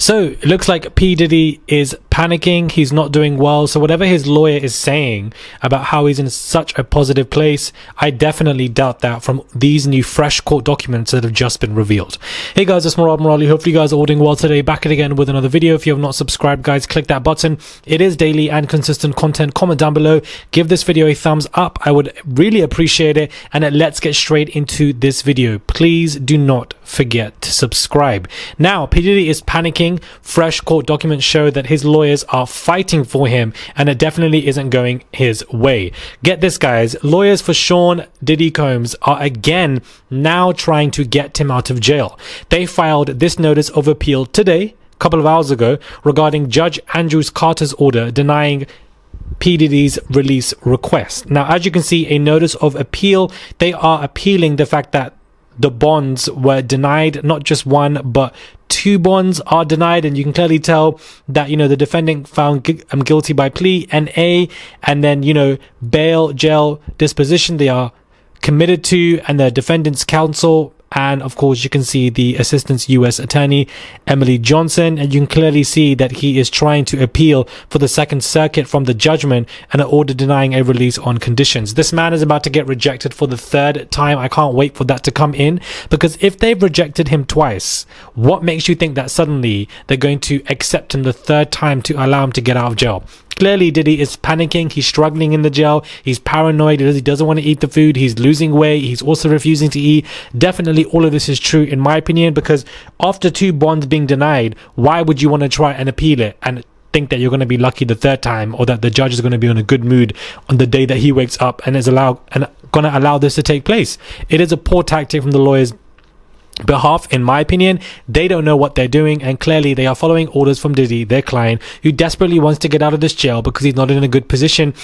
So it looks like P. Diddy is panicking. He's not doing well. So whatever his lawyer is saying about how he's in such a positive place, I definitely doubt that from these new fresh court documents that have just been revealed. Hey guys, it's Murad Murali. Hopefully you guys are all doing well today. Back at again with another video. If you have not subscribed, guys, click that button. It is daily and consistent content. Comment down below. Give this video a thumbs up. I would really appreciate it. And let's get straight into this video. Please do not forget to subscribe. Now, P. Diddy is panicking. Fresh court documents show that his lawyers are fighting for him, and it definitely isn't going his way. Get this, guys. Lawyers for Sean Diddy Combs are again now trying to get him out of jail. They filed this notice of appeal today, a couple of hours ago, regarding Judge Andrew Carter's order denying P. Diddy's release request. Now, as you can see, a notice of appeal. They are appealing the fact that the bonds were denied. Not just one, but two bonds are denied, and you can clearly tell that, the defendant found guilty by plea, NA, and then, bail, jail, disposition, they are committed to, and the defendant's counsel. And of course, you can see the assistant U.S. attorney, Emily Johnson, and you can clearly see that he is trying to appeal for the Second Circuit from the judgment and an order denying a release on conditions. This man is about to get rejected for the third time. I can't wait for that to come in, because if they've rejected him twice, what makes you think that suddenly they're going to accept him the third time to allow him to get out of jail? Clearly, Diddy is panicking. He's struggling in the jail. He's paranoid. He doesn't want to eat the food. He's losing weight. He's also refusing to eat. Definitely, all of this is true, in my opinion, because after two bonds being denied, why would you want to try and appeal it and think that you're going to be lucky the third time, or that the judge is going to be in a good mood on the day that he wakes up and is going to allow this to take place? It is a poor tactic from the lawyers' behalf, in my opinion. They don't know what they're doing, and clearly they are following orders from Diddy, their client, who desperately wants to get out of this jail because he's not in a good position.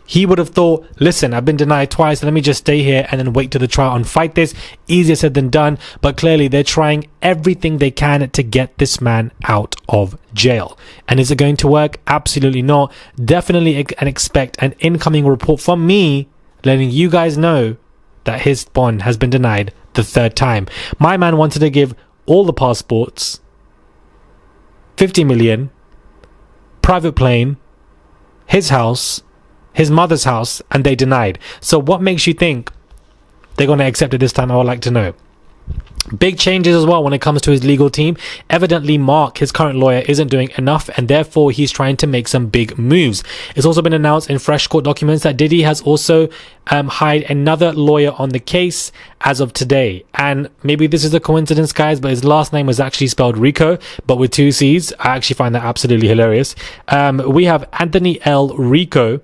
He would have thought, listen, I've been denied twice, let me just stay here and then wait to the trial and fight this. Easier said than done, but clearly they're trying everything they can to get this man out of jail. And is it going to work? Absolutely not. Definitely and expect an incoming report from me letting you guys know that his bond has been denied the third time. My man wanted to give all the passports, 50 million, private plane, his house, his mother's house, and they denied. So what makes you think they're going to accept it this time? I would like to know. Big changes as well when it comes to his legal team. Evidently, Mark, his current lawyer, isn't doing enough, and therefore he's trying to make some big moves. It's also been announced in fresh court documents that Diddy has also hired another lawyer on the case as of today. And maybe this is a coincidence, guys, but his last name was actually spelled Rico, but with two C's. I actually find that absolutely hilarious. We have Anthony L. Rico,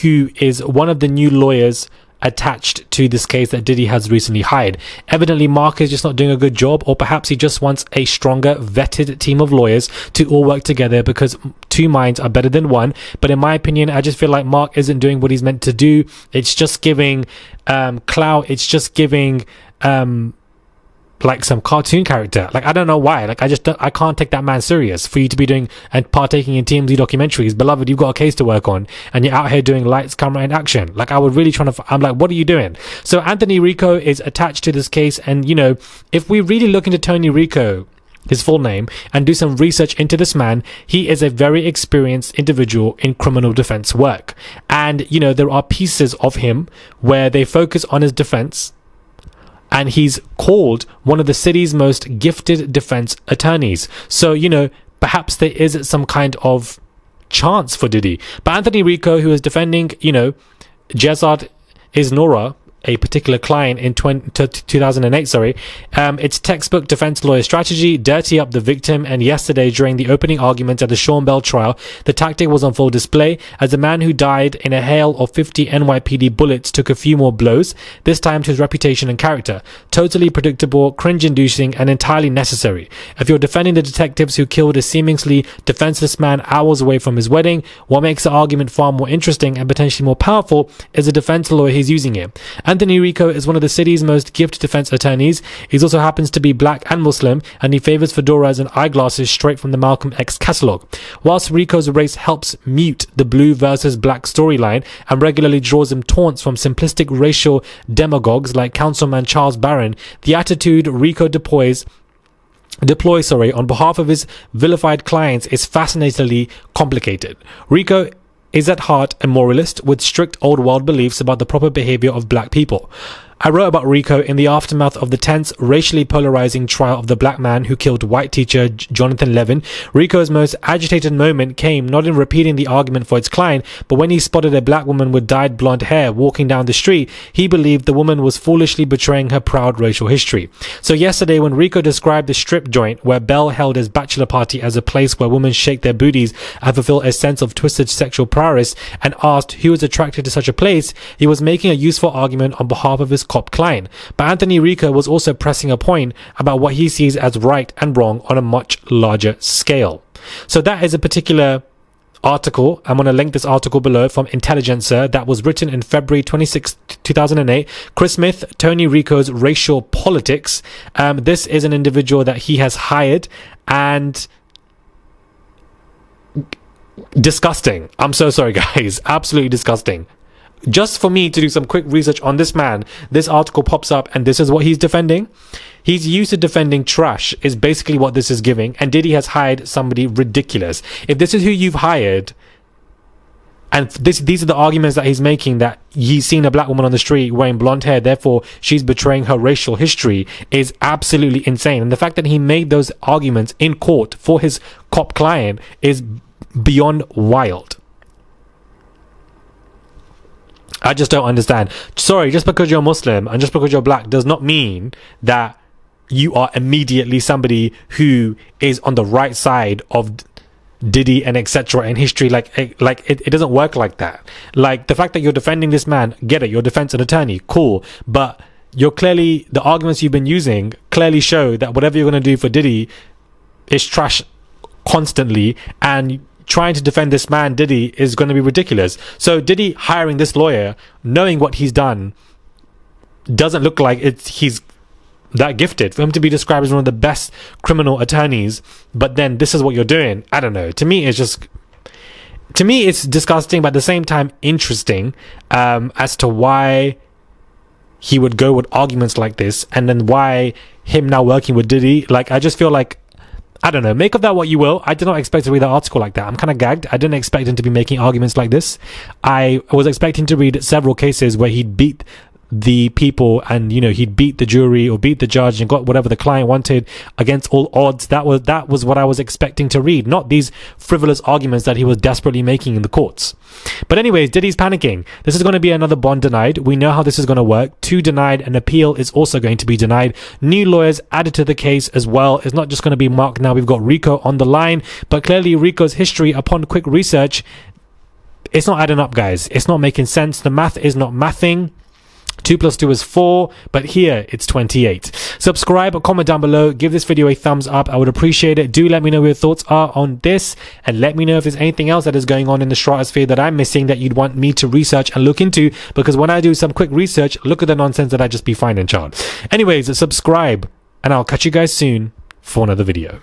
who is one of the new lawyers attached to this case that Diddy has recently hired. Evidently, Mark is just not doing a good job, or perhaps he just wants a stronger, vetted team of lawyers to all work together, because two minds are better than one. But in my opinion, I just feel like Mark isn't doing what he's meant to do. It's just giving clout. It's just giving like some cartoon character. Like, I don't know why. Like, I can't take that man serious for you to be doing and partaking in TMZ documentaries. Beloved, you've got a case to work on, and you're out here doing lights, camera, and action. Like, I would really I'm like, what are you doing? So Anthony Rico is attached to this case, and if we really look into Tony Rico, his full name, and do some research into this man, he is a very experienced individual in criminal defense work. And there are pieces of him where they focus on his defense, and he's called one of the city's most gifted defense attorneys. So, perhaps there is some kind of chance for Diddy. But Anthony Rico, who is defending, Jezad Isnora, a particular client in 2008, it's textbook defense lawyer strategy, dirty up the victim. And yesterday, during the opening argument at the Sean Bell trial, the tactic was on full display as the man who died in a hail of 50 NYPD bullets took a few more blows, this time to his reputation and character. Totally predictable, cringe-inducing, and entirely necessary. If you're defending the detectives who killed a seemingly defenseless man hours away from his wedding, what makes the argument far more interesting and potentially more powerful is the defense lawyer he's using here. Anthony Rico is one of the city's most gifted defense attorneys. He also happens to be black and Muslim, and he favors fedoras and eyeglasses straight from the Malcolm X catalog. Whilst Rico's race helps mute the blue versus black storyline and regularly draws him taunts from simplistic racial demagogues like Councilman Charles Barron, the attitude Rico deploys on behalf of his vilified clients is fascinatingly complicated. Rico is at heart a moralist with strict old world beliefs about the proper behavior of black people. I wrote about Rico in the aftermath of the tense, racially polarizing trial of the black man who killed white teacher Jonathan Levin. Rico's most agitated moment came not in repeating the argument for its client, but when he spotted a black woman with dyed blonde hair walking down the street. He believed the woman was foolishly betraying her proud racial history. So yesterday, when Rico described the strip joint where Bell held his bachelor party as a place where women shake their booties and fulfill a sense of twisted sexual prowess, and asked who was attracted to such a place, he was making a useful argument on behalf of his cop client. But Anthony Rico was also pressing a point about what he sees as right and wrong on a much larger scale. So that is a particular article. I'm going to link this article below from Intelligencer that was written in February 26, 2008. Chris Smith, Tony Rico's racial politics. This is an individual that he has hired, and disgusting. I'm so sorry, guys. Absolutely disgusting. Just for me to do some quick research on this man, this article pops up and this is what he's defending. He's used to defending trash is basically what this is giving, and Diddy has hired somebody ridiculous. If this is who you've hired, and these are the arguments that he's making, that he's seen a black woman on the street wearing blonde hair, therefore she's betraying her racial history, is absolutely insane. And the fact that he made those arguments in court for his cop client is beyond wild. I just don't understand. Sorry, just because you're Muslim and just because you're black does not mean that you are immediately somebody who is on the right side of Diddy and etc. in history. It doesn't work like that. Like, the fact that you're defending this man, get it, you're a defense and attorney, cool, but you're clearly, the arguments you've been using clearly show that whatever you're going to do for Diddy is trash constantly, and trying to defend this man Diddy is going to be ridiculous. So Diddy hiring this lawyer, knowing what he's done, doesn't look like he's that gifted for him to be described as one of the best criminal attorneys. But then this is what you're doing. I don't know. To me, it's disgusting, but at the same time interesting, as to why he would go with arguments like this, and then why him now working with Diddy. Like, I just feel like, I don't know, make of that what you will. I did not expect to read that article like that. I'm kind of gagged. I didn't expect him to be making arguments like this. I was expecting to read several cases where he'd beat the people, and he'd beat the jury or beat the judge and got whatever the client wanted against all odds. That was what I was expecting to read, not these frivolous arguments that he was desperately making in the courts. But anyways, Diddy's panicking. This is going to be another bond denied. We know how this is going to work. 2 denied. An appeal is also going to be denied. New lawyers added to the case as well. It's not just going to be Mark now. We've got Rico on the line, but clearly Rico's history, upon quick research, it's not adding up, guys. It's not making sense. The math is not mathing. 2 + 2 is 4, but here it's 28. Subscribe, comment down below, give this video a thumbs up. I would appreciate it. Do let me know what your thoughts are on this, and let me know if there's anything else that is going on in the stratosphere that I'm missing that you'd want me to research and look into, because when I do some quick research, look at the nonsense that I just be finding, child. Anyways, subscribe, and I'll catch you guys soon for another video.